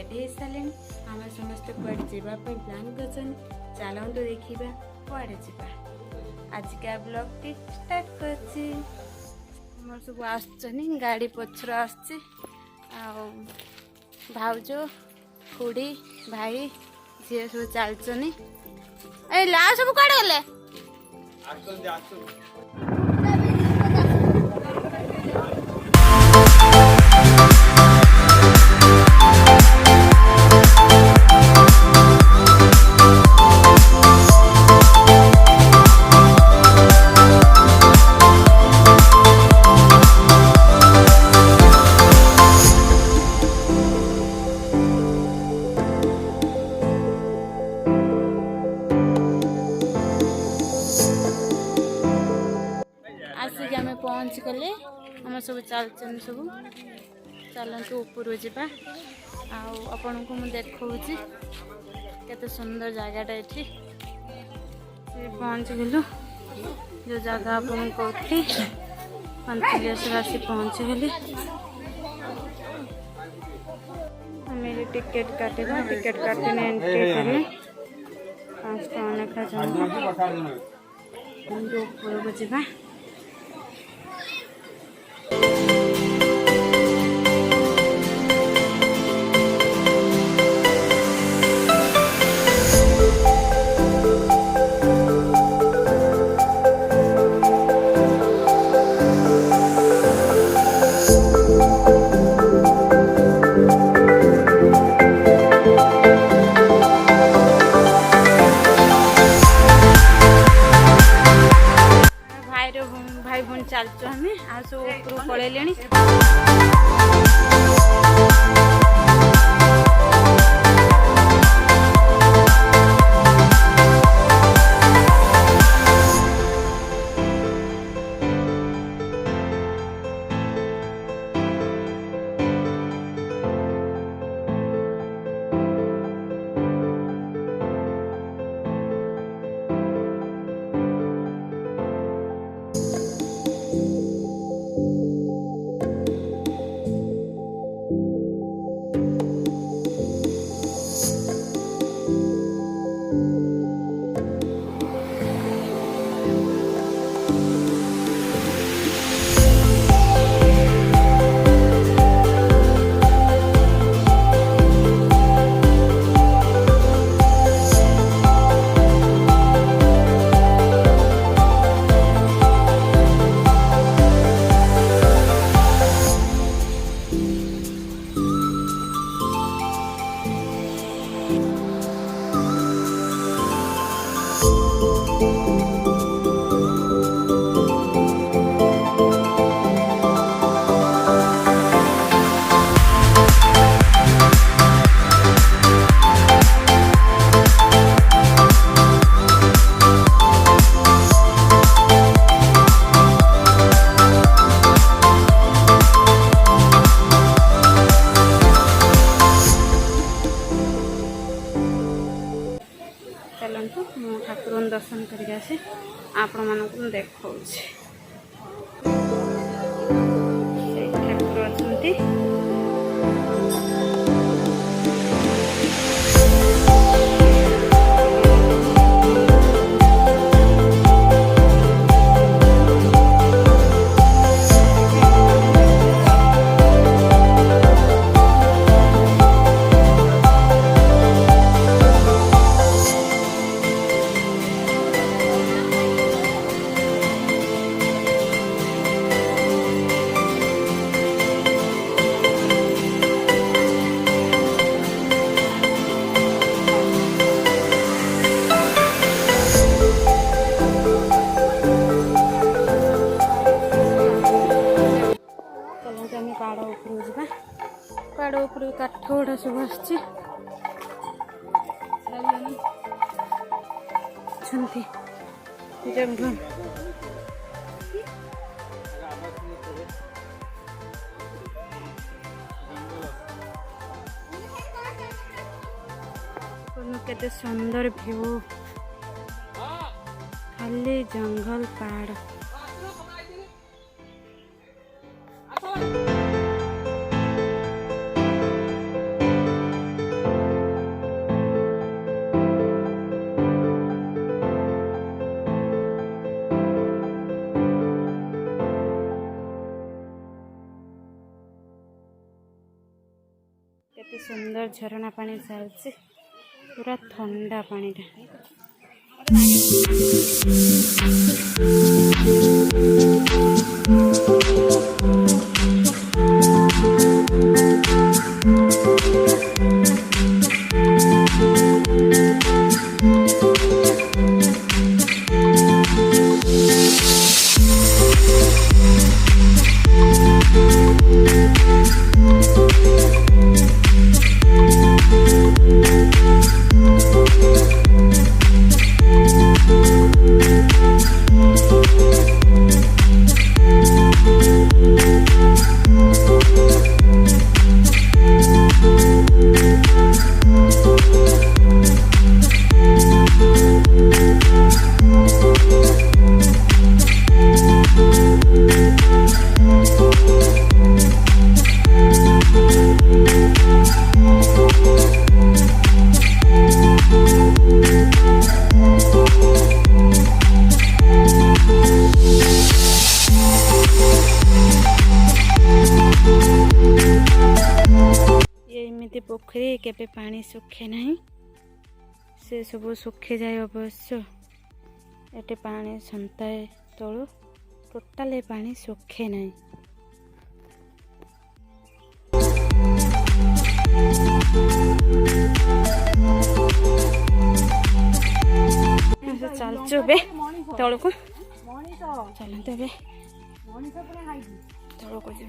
Ready हो सारे आम समस्त कड़े जावाई प्लां कर चलतु देखा कड़े जा आज का ब्लॉग टी स्टार्ट कर सब आसनी गाड़ी पछर भाउज खुड़ी भाई झी सब चलचनी ला सब कड़े गले आसिक आम पहुँच गले आम सब चलचन सब चलतु ऊपर जावा आपण को मुझे देखी केते सुंदर जगहटा ये पहुँच गलु जो जगह आपन कहती पंचुलिंगेश्वर आसी पहुँच गली आम टिकेट काटा टिकेट काटने एंट्री करें 5 टका लेखा जमा ऊपर को जावा भाई भून चलचु आम आ सब ऊपर पलैले चलतु मु ठाकुर दर्शन करके आसे आपण मानक देखा ठाकुर अच्छा पहाड़ ऊपर जा पहाड़ ऊपर काठ गुड़ा सब आसती जंगल केते सुंदर व्यू खाली जंगल पहाड़ सुंदर झरणा पानी चलছে पूरा ठंडा पानीटा पोखरी केबे पानी सुखे नहीं से सब सुखी जाए अवश्य एटे पानी संताए तलु टोटाल पानी सुखे नहीं चलचु बे तल को चलते बे तल को जा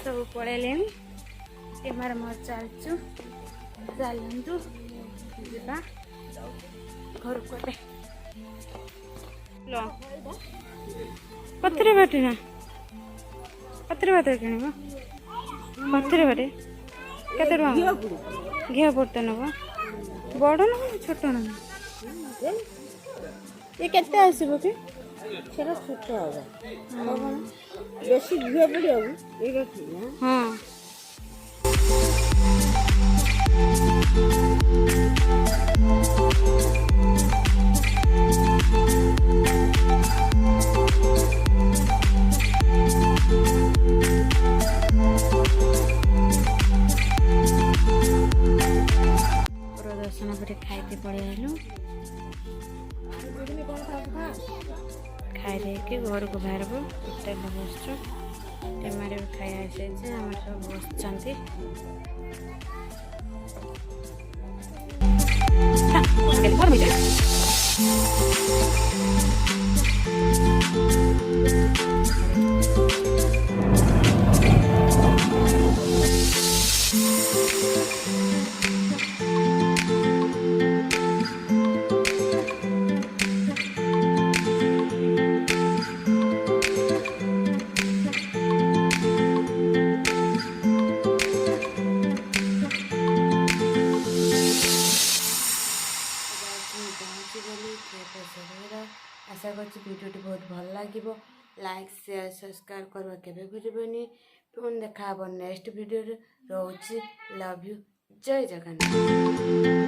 सब पड़े एमार मोर चलचु चलतु जा घर को पत्थर बाटे ना पत्थर बाटे किणव पत्थर बाटे केते घी पड़ता नब बड़ ना छोट ना ये केते आसब कि सेटा छोट होगा बेसी घी पड़ो हाँ दर्शन पर खाई पड़े आलु खाई कि घर को बाहर होटेल बस एमारे खाई आसे आम सब बस आशा करवीडियोटी बहुत भल लगे लाइक शेयर सब्सक्राइब करवा केबे भूलबनी पुणी देखा नेक्स्ट वीडियो रोची लव यू जय जगन्नाथ।